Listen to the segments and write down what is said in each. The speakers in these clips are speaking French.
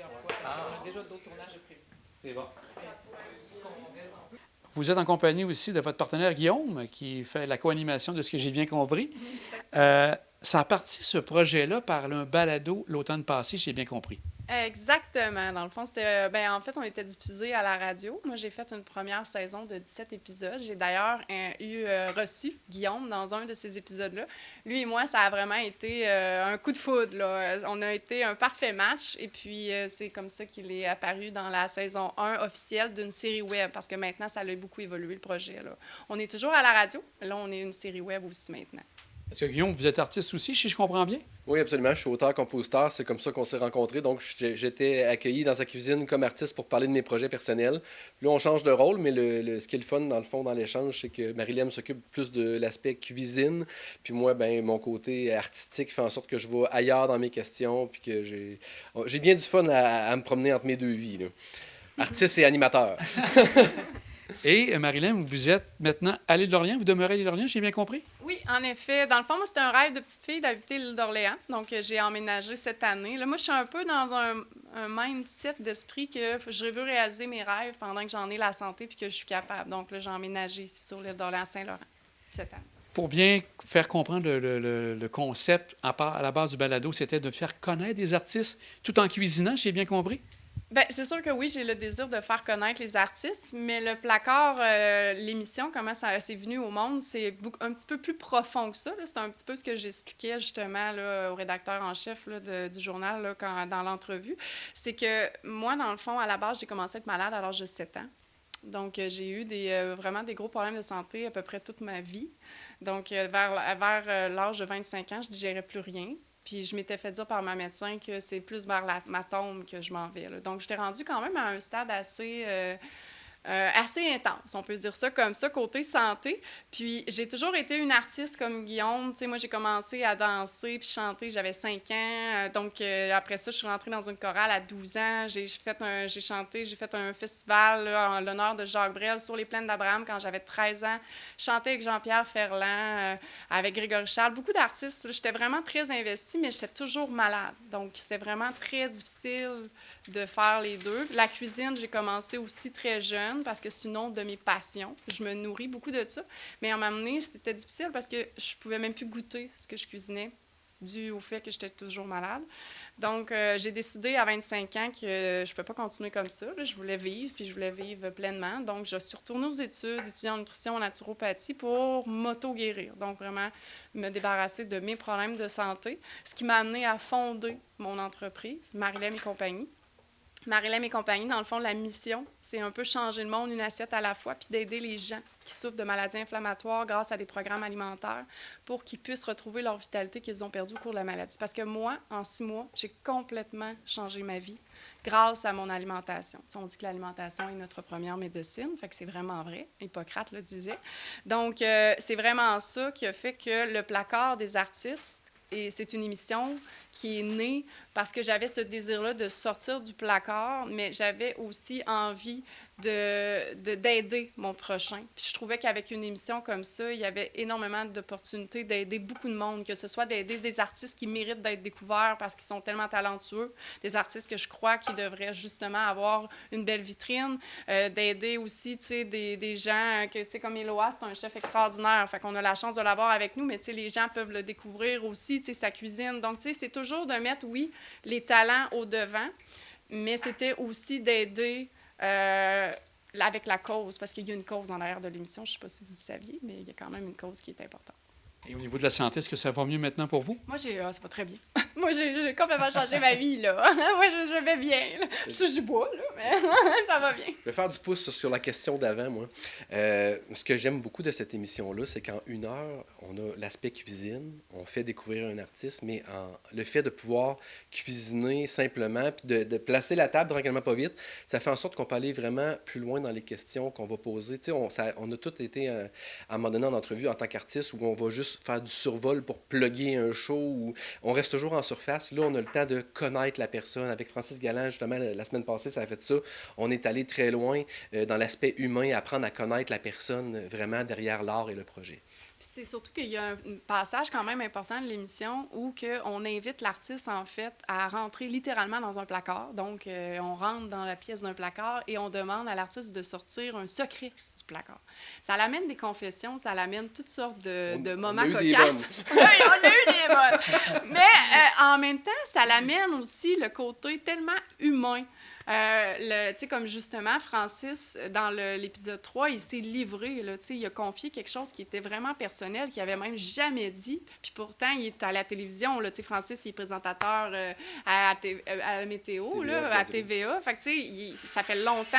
plusieurs fois parce qu'on a déjà d'autres tournages de prévus. C'est bon. On reste dans- Vous êtes en compagnie aussi de votre partenaire Guillaume, qui fait la co-animation de ce que j'ai bien compris. Ça a parti, ce projet-là, par un balado l'automne passé, si j'ai bien compris. Exactement. Dans le fond, c'était. En fait, on était diffusé à la radio. Moi, j'ai fait une première saison de 17 épisodes. J'ai d'ailleurs reçu Guillaume dans un de ces épisodes-là. Lui et moi, ça a vraiment été un coup de foudre, là. On a été un parfait match. Et puis, c'est comme ça qu'il est apparu dans la saison 1 officielle d'une série web, parce que maintenant, ça a beaucoup évolué, le projet, là. On est toujours à la radio. Là, on est une série web aussi maintenant. Est-ce que Guillaume, vous êtes artiste aussi, si je comprends bien? Oui, absolument. Je suis auteur-compositeur. C'est comme ça qu'on s'est rencontrés. Donc, j'étais accueilli dans sa cuisine comme artiste pour parler de mes projets personnels. Puis là, on change de rôle, mais ce qui est le fun, dans le fond, dans l'échange, c'est que Marie-Lème s'occupe plus de l'aspect cuisine. Puis moi, mon côté artistique fait en sorte que je vais ailleurs dans mes questions. Puis que j'ai bien du fun à me promener entre mes deux vies, là. Artiste et animateur. Et Marie-Lème, vous êtes maintenant à l'île d'Orléans. Vous demeurez à l'île d'Orléans, j'ai bien compris? Oui, en effet. Dans le fond, moi, c'était un rêve de petite fille d'habiter l'île d'Orléans. Donc, j'ai emménagé cette année. Là, moi, je suis un peu dans un mindset d'esprit que je veux réaliser mes rêves pendant que j'en ai la santé puis que je suis capable. Donc, là, j'ai emménagé ici sur l'île d'Orléans, Saint-Laurent, cette année. Pour bien faire comprendre le concept à la base du balado, c'était de faire connaître des artistes tout en cuisinant, j'ai bien compris? Bien, c'est sûr que oui, j'ai le désir de faire connaître les artistes, mais le placard, l'émission, comment ça c'est venu au monde, c'est un petit peu plus profond que ça, là. C'est un petit peu ce que j'expliquais justement là, au rédacteur en chef là, du journal là, dans l'entrevue. C'est que moi, dans le fond, à la base, j'ai commencé à être malade à l'âge de 7 ans. Donc, j'ai eu vraiment des gros problèmes de santé à peu près toute ma vie. Donc, vers l'âge de 25 ans, je ne digérais plus rien. Puis je m'étais fait dire par ma médecin que c'est plus vers ma tombe que je m'en vais, là. Donc, j'étais rendue quand même à un stade assez intense, on peut dire ça comme ça, côté santé. Puis j'ai toujours été une artiste comme Guillaume. Tu sais, moi, j'ai commencé à danser puis chanter, j'avais 5 ans. Donc, après ça, je suis rentrée dans une chorale à 12 ans. J'ai chanté, j'ai fait un festival là, en l'honneur de Jacques Brel sur les plaines d'Abraham quand j'avais 13 ans. Chanté avec Jean-Pierre Ferland, avec Grégory Charles. Beaucoup d'artistes. J'étais vraiment très investie, mais j'étais toujours malade. Donc, c'est vraiment très difficile de faire les deux. La cuisine, j'ai commencé aussi très jeune parce que c'est une autre de mes passions. Je me nourris beaucoup de ça. Mais à un moment donné, c'était difficile parce que je pouvais même plus goûter ce que je cuisinais dû au fait que j'étais toujours malade. Donc, j'ai décidé à 25 ans que je ne pouvais pas continuer comme ça. Là. Je voulais vivre, puis je voulais vivre pleinement. Donc, je suis retournée aux études, étudiant en nutrition, en naturopathie pour m'auto-guérir. Donc, vraiment me débarrasser de mes problèmes de santé, ce qui m'a amené à fonder mon entreprise, Marie-Lème et compagnie. Marie-Lème et compagnie, dans le fond, la mission, c'est un peu changer le monde une assiette à la fois, puis d'aider les gens qui souffrent de maladies inflammatoires grâce à des programmes alimentaires pour qu'ils puissent retrouver leur vitalité qu'ils ont perdue au cours de la maladie. Parce que moi, en 6 mois, j'ai complètement changé ma vie grâce à mon alimentation. Tu sais, on dit que l'alimentation est notre première médecine, fait que c'est vraiment vrai. Hippocrate le disait. Donc, c'est vraiment ça qui a fait que le placard des artistes, et c'est une émission qui est née parce que j'avais ce désir-là de sortir du placard, mais j'avais aussi envie d'aider mon prochain. Puis je trouvais qu'avec une émission comme ça, il y avait énormément d'opportunités d'aider beaucoup de monde, que ce soit d'aider des artistes qui méritent d'être découverts parce qu'ils sont tellement talentueux, des artistes que je crois qui devraient justement avoir une belle vitrine, d'aider aussi, tu sais, des gens que, tu sais, comme Eloa, c'est un chef extraordinaire, fait qu'on a la chance de l'avoir avec nous, mais tu sais, les gens peuvent le découvrir aussi, tu sais, sa cuisine. Donc, tu sais, c'est toujours de mettre, oui, les talents au devant, mais c'était aussi d'aider avec la cause, parce qu'il y a une cause en arrière de l'émission, je ne sais pas si vous le saviez, mais il y a quand même une cause qui est importante. Et au niveau de la santé, est-ce que ça va mieux maintenant pour vous? Moi, ça va très bien. Moi, j'ai complètement changé ma vie, là. Moi, je vais bien, là. Je touche du bois, là, mais ça va bien. Je vais faire du pouce sur la question d'avant, moi. Ce que j'aime beaucoup de cette émission-là, c'est qu'en 1 heure, on a l'aspect cuisine, on fait découvrir un artiste, mais le fait de pouvoir cuisiner simplement, puis de placer la table tranquillement pas vite, ça fait en sorte qu'on peut aller vraiment plus loin dans les questions qu'on va poser. Tu sais, on a tous été, à un moment donné, en entrevue en tant qu'artiste, où on va juste faire du survol pour plugger un show, où on reste toujours en surface. Là, on a le temps de connaître la personne. Avec Francis Galland, justement, la semaine passée, ça a fait ça. On est allé très loin dans l'aspect humain, apprendre à connaître la personne vraiment derrière l'art et le projet. Puis c'est surtout qu'il y a un passage quand même important de l'émission où on invite l'artiste, en fait, à rentrer littéralement dans un placard. Donc, on rentre dans la pièce d'un placard et on demande à l'artiste de sortir un secret du placard. Ça l'amène des confessions, ça l'amène toutes sortes de moments cocasses. Oui, on a eu des bonnes! Mais en même temps, ça l'amène aussi le côté tellement humain. Tu sais, comme justement, Francis, dans l'épisode 3, il s'est livré, là, tu sais, il a confié quelque chose qui était vraiment personnel, qu'il n'avait même jamais dit. Puis pourtant, il est à la télévision, là, tu sais, Francis, il est présentateur à la météo, TVA, là, à TVA. Fait que, tu sais, ça fait longtemps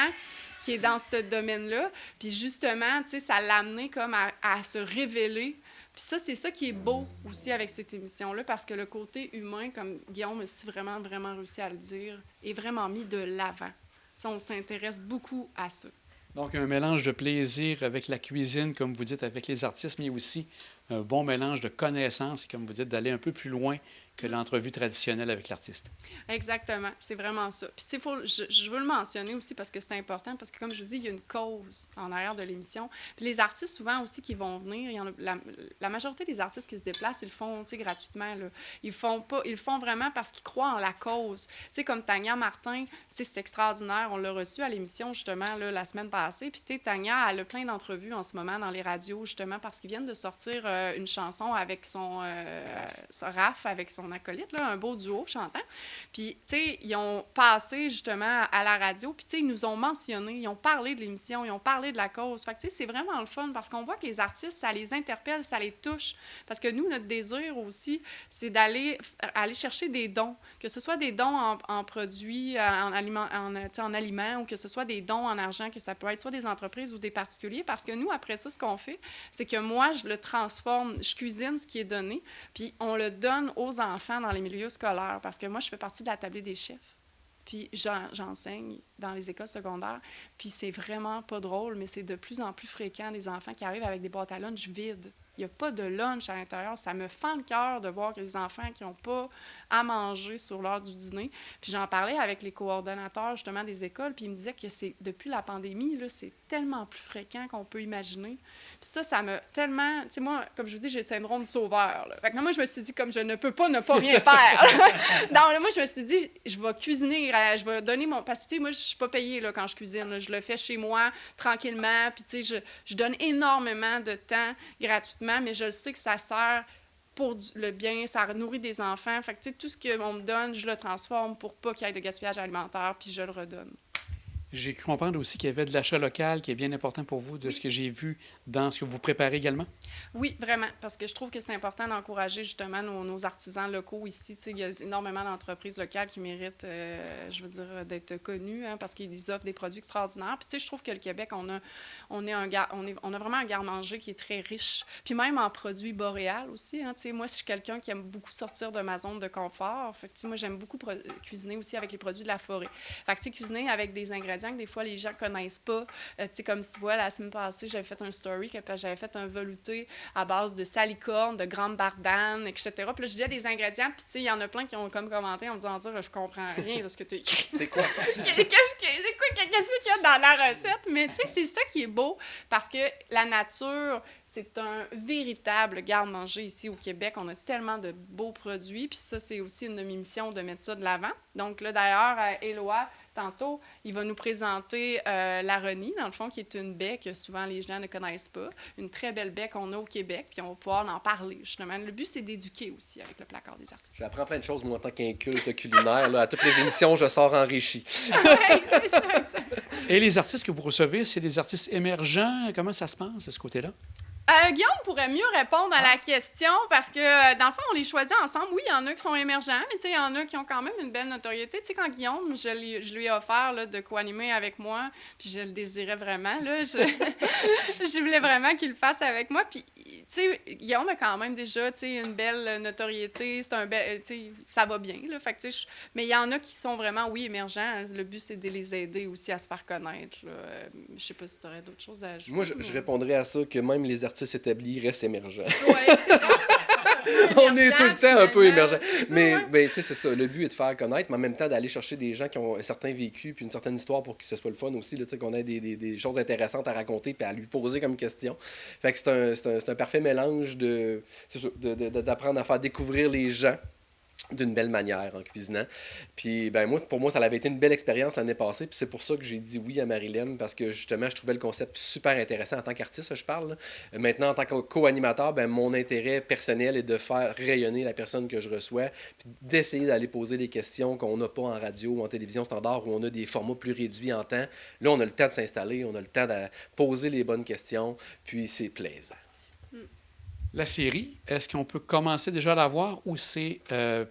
qu'il est dans ce domaine-là. Puis justement, tu sais, ça l'a amené comme à se révéler. Puis ça, c'est ça qui est beau aussi avec cette émission-là, parce que le côté humain, comme Guillaume a aussi vraiment, vraiment réussi à le dire, est vraiment mis de l'avant. Ça, on s'intéresse beaucoup à ça. Donc, un mélange de plaisir avec la cuisine, comme vous dites, avec les artistes, mais aussi un bon mélange de connaissances et, comme vous dites, d'aller un peu plus loin que l'entrevue traditionnelle avec l'artiste. Exactement, c'est vraiment ça. Puis, tu sais, je veux le mentionner aussi parce que c'est important, parce que, comme je vous dis, il y a une cause en arrière de l'émission. Puis, les artistes, souvent aussi, qui vont venir, il y en a, la majorité des artistes qui se déplacent, ils le font, tu sais, gratuitement, là. Ils le font vraiment parce qu'ils croient en la cause. Tu sais, comme Tania Martin, tu sais, c'est extraordinaire. On l'a reçu à l'émission, justement, là, la semaine passée. Puis, tu sais, Tania, elle a plein d'entrevues en ce moment dans les radios, justement, parce qu'ils viennent de sortir une chanson avec son Raph, avec son acolyte, là, un beau duo chantant. Puis, tu sais, ils ont passé justement à la radio, puis, tu sais, ils nous ont mentionné, ils ont parlé de l'émission, ils ont parlé de la cause. Fait que, tu sais, c'est vraiment le fun parce qu'on voit que les artistes, ça les interpelle, ça les touche. Parce que nous, notre désir aussi, c'est aller chercher des dons, que ce soit des dons en produits, en aliments, ou que ce soit des dons en argent, que ça peut être soit des entreprises ou des particuliers. Parce que nous, après ça, ce qu'on fait, c'est que moi, je le transforme, je cuisine ce qui est donné, puis on le donne aux enfants dans les milieux scolaires, parce que moi, je fais partie de la tablée des chefs. Puis j'enseigne dans les écoles secondaires. Puis c'est vraiment pas drôle, mais c'est de plus en plus fréquent des enfants qui arrivent avec des boîtes à lunch vides. Il n'y a pas de lunch à l'intérieur. Ça me fend le cœur de voir que des enfants qui n'ont pas à manger sur l'heure du dîner. Puis j'en parlais avec les coordonnateurs, justement, des écoles, puis ils me disaient que depuis la pandémie, là, c'est tellement plus fréquent qu'on peut imaginer. Puis ça me tellement... Tu sais, moi, comme je vous dis, j'ai le syndrome du sauveur, là. Fait que moi, je me suis dit, comme je ne peux pas ne pas rien faire. Donc, là, moi, je me suis dit, je vais cuisiner, je vais donner mon... Parce que, tu sais, moi, je ne suis pas payée là, quand je cuisine. Là. Je le fais chez moi, tranquillement. Puis, tu sais, je donne énormément de temps gratuitement, mais je sais que ça sert pour le bien, ça nourrit des enfants. Fait que, tu sais, tout ce qu'on me donne, je le transforme pour pas qu'il y ait de gaspillage alimentaire, puis je le redonne. J'ai cru comprendre aussi qu'il y avait de l'achat local qui est bien important pour vous, de ce que j'ai vu dans ce que vous préparez également. Oui, vraiment, parce que je trouve que c'est important d'encourager justement nos artisans locaux ici. Tu sais, il y a énormément d'entreprises locales qui méritent, je veux dire, d'être connues, hein, parce qu'ils offrent des produits extraordinaires. Puis tu sais, je trouve que le Québec, on a vraiment un garde-manger qui est très riche. Puis même en produits boréals aussi. Hein, tu sais, moi, je suis quelqu'un qui aime beaucoup sortir de ma zone de confort. Fait que, tu sais, moi, j'aime beaucoup cuisiner aussi avec les produits de la forêt. Fait que, tu sais, cuisiner avec des ingrédients que des fois les gens ne connaissent pas. Tu sais, comme tu vois, la semaine passée, j'avais fait un story, j'avais fait un velouté à base de salicorne, de grande bardane, etc. Puis là, je disais des ingrédients, puis tu sais, il y en a plein qui ont comme commenté en me disant « Je comprends rien de ce que tu as écrit. » C'est quoi? Qu'est-ce qu'il y a dans la recette? Mais tu sais, c'est ça qui est beau, parce que la nature... C'est un véritable garde-manger ici au Québec. On a tellement de beaux produits. Puis ça, c'est aussi une de mes missions de mettre ça de l'avant. Donc là, d'ailleurs, Éloi, tantôt, il va nous présenter la Renie, dans le fond, qui est une baie que souvent les gens ne connaissent pas. Une très belle baie qu'on a au Québec. Puis on va pouvoir en parler, justement. Le but, c'est d'éduquer aussi avec le placard des artistes. J'apprends plein de choses, moi, en tant qu'inculte culinaire. Là, à toutes les émissions, je sors enrichi. Oui, c'est ça, exact. Et les artistes que vous recevez, c'est des artistes émergents. Comment ça se passe, de ce côté-là? Guillaume pourrait mieux répondre à la question parce que, dans le fond, on les choisit ensemble. Oui, il y en a qui sont émergents, mais il y en a qui ont quand même une belle notoriété. Tu sais, quand Guillaume, je lui ai offert là, de co-animer avec moi, puis je le désirais vraiment. Là, je voulais vraiment qu'il le fasse avec moi. Puis, tu sais, Guillaume a quand même déjà une belle notoriété. C'est un bel, ça va bien. Là, fait que, mais il y en a qui sont vraiment, oui, émergents. Le but, c'est de les aider aussi à se faire connaître. Je sais pas si tu aurais d'autres choses à ajouter. Moi, je répondrais à ça que même les artistes établis restent émergents. Oui, c'est bon. On est tout le temps un peu finalement. émergent. Mais tu sais, c'est ça. Le but est de faire connaître, mais en même temps d'aller chercher des gens qui ont un certain vécu puis une certaine histoire pour que ce soit le fun aussi, là, tu sais, qu'on ait des choses intéressantes à raconter puis à lui poser comme question. Fait que c'est un parfait mélange d'apprendre à faire découvrir les gens d'une belle manière en cuisinant. Puis pour moi, ça avait été une belle expérience l'année passée, puis c'est pour ça que j'ai dit oui à Marilyn, parce que justement, je trouvais le concept super intéressant en tant qu'artiste, je parle. Là. Maintenant, en tant que co-animateur, mon intérêt personnel est de faire rayonner la personne que je reçois, puis d'essayer d'aller poser les questions qu'on n'a pas en radio ou en télévision standard, où on a des formats plus réduits en temps. Là, on a le temps de s'installer, on a le temps de poser les bonnes questions, puis c'est plaisant. La série, est-ce qu'on peut commencer déjà à la voir ou c'est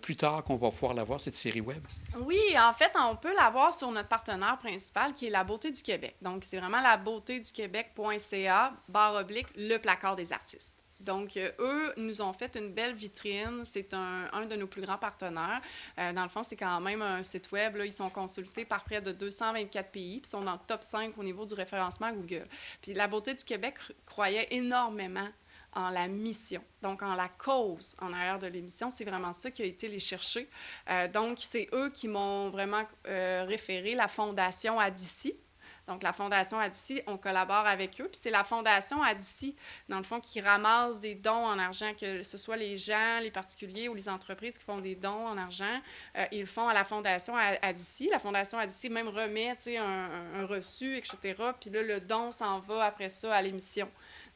plus tard qu'on va pouvoir la voir, cette série web? Oui, en fait, on peut la voir sur notre partenaire principal qui est La Beauté du Québec. Donc, c'est vraiment labeautéduquebec.ca/, le placard des artistes. Donc, eux nous ont fait une belle vitrine. C'est un de nos plus grands partenaires. Dans le fond, c'est quand même un site web. Là, ils sont consultés par près de 224 pays, puis sont dans le top 5 au niveau du référencement Google. Puis La Beauté du Québec croyait énormément en la mission, donc en la cause en arrière de l'émission. C'est vraiment ça qui a été les chercher. Donc, c'est eux qui m'ont vraiment référé la Fondation Adici. Donc, la Fondation Adici, on collabore avec eux. Puis c'est la Fondation Adici, dans le fond, qui ramasse des dons en argent, que ce soit les gens, les particuliers ou les entreprises qui font des dons en argent. Ils le font à la Fondation Adici. La Fondation Adici même remet un reçu, etc. Puis là, le don s'en va après ça à l'émission.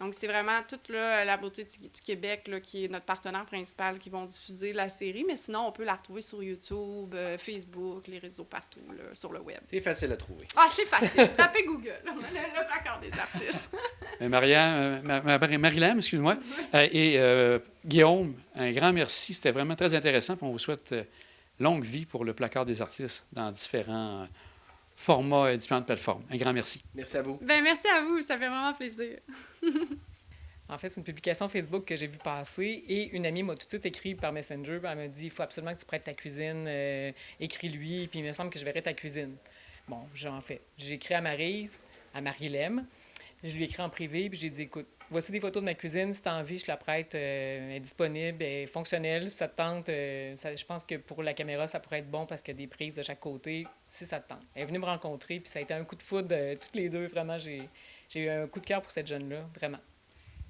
Donc, c'est vraiment toute La Beauté du Québec là, qui est notre partenaire principal qui vont diffuser la série. Mais sinon, on peut la retrouver sur YouTube, Facebook, les réseaux partout, là, sur le web. C'est facile à trouver. Ah, c'est facile. Tapez Google, le placard des artistes. Marilyn, excuse-moi, et Guillaume, un grand merci. C'était vraiment très intéressant. Puis on vous souhaite longue vie pour le placard des artistes dans différents formats et différentes plateformes. Un grand merci. Merci à vous. Merci à vous. Ça fait vraiment plaisir. En fait, c'est une publication Facebook que j'ai vue passer et une amie m'a tout de suite écrit par Messenger. Elle m'a dit, il faut absolument que tu prêtes ta cuisine, écris-lui, puis il me semble que je verrai ta cuisine. Bon, j'en fais. J'ai écrit à Maryse, à Marie-Lem. Je lui ai écrit en privé, puis j'ai dit, écoute, voici des photos de ma cuisine. Si tu as envie, je te la prête. Elle est disponible, elle est fonctionnelle. Si ça te tente, je pense que pour la caméra, ça pourrait être bon parce qu'il y a des prises de chaque côté, si ça te tente. Elle est venue me rencontrer, puis ça a été un coup de foudre, toutes les deux. Vraiment, j'ai eu un coup de cœur pour cette jeune-là, vraiment.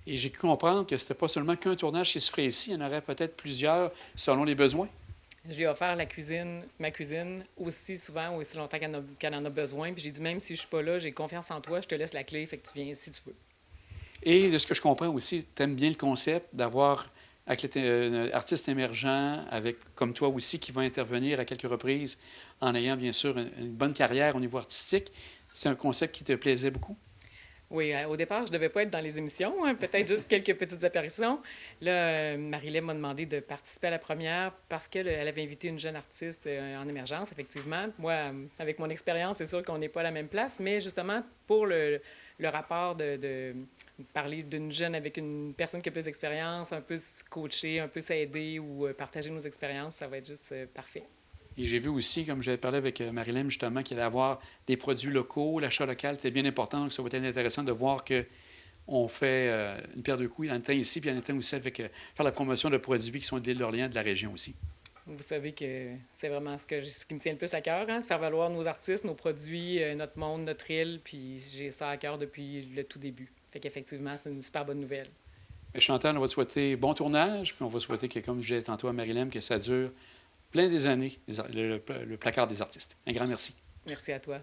Et j'ai pu comprendre que ce n'était pas seulement qu'un tournage qui se ferait ici, il y en aurait peut-être plusieurs selon les besoins. Je lui ai offert ma cuisine, aussi souvent, aussi longtemps qu'elle en a besoin. Puis j'ai dit, même si je ne suis pas là, j'ai confiance en toi, je te laisse la clé, fait que tu viens si tu veux. Et de ce que je comprends aussi, tu aimes bien le concept d'avoir un artiste émergent, comme toi aussi, qui va intervenir à quelques reprises en ayant bien sûr une bonne carrière au niveau artistique. C'est un concept qui te plaisait beaucoup? Oui, au départ, je ne devais pas être dans les émissions, peut-être juste quelques petites apparitions. Là, Marie-Lève m'a demandé de participer à la première parce qu'elle avait invité une jeune artiste en émergence, effectivement. Moi, avec mon expérience, c'est sûr qu'on n'est pas à la même place, mais justement, pour le rapport de parler d'une jeune avec une personne qui a plus d'expérience, un peu se coacher, un peu s'aider ou partager nos expériences, ça va être juste parfait. Et j'ai vu aussi, comme j'avais parlé avec Marilyn, justement, qu'il allait y avoir des produits locaux. L'achat local était bien important. Donc, ça va être intéressant de voir qu'on fait une pierre deux coups en même temps ici, puis en même temps aussi avec faire la promotion de produits qui sont de l'île d'Orléans, de la région aussi. Vous savez que c'est vraiment ce qui me tient le plus à cœur, de faire valoir nos artistes, nos produits, notre monde, notre île, puis j'ai ça à cœur depuis le tout début. Fait qu'effectivement, c'est une super bonne nouvelle. Et Chantal, on va te souhaiter bon tournage, puis on va souhaiter que, comme je disais tantôt à Marilyn, que ça dure plein des années, le placard des artistes. Un grand merci. Merci à toi.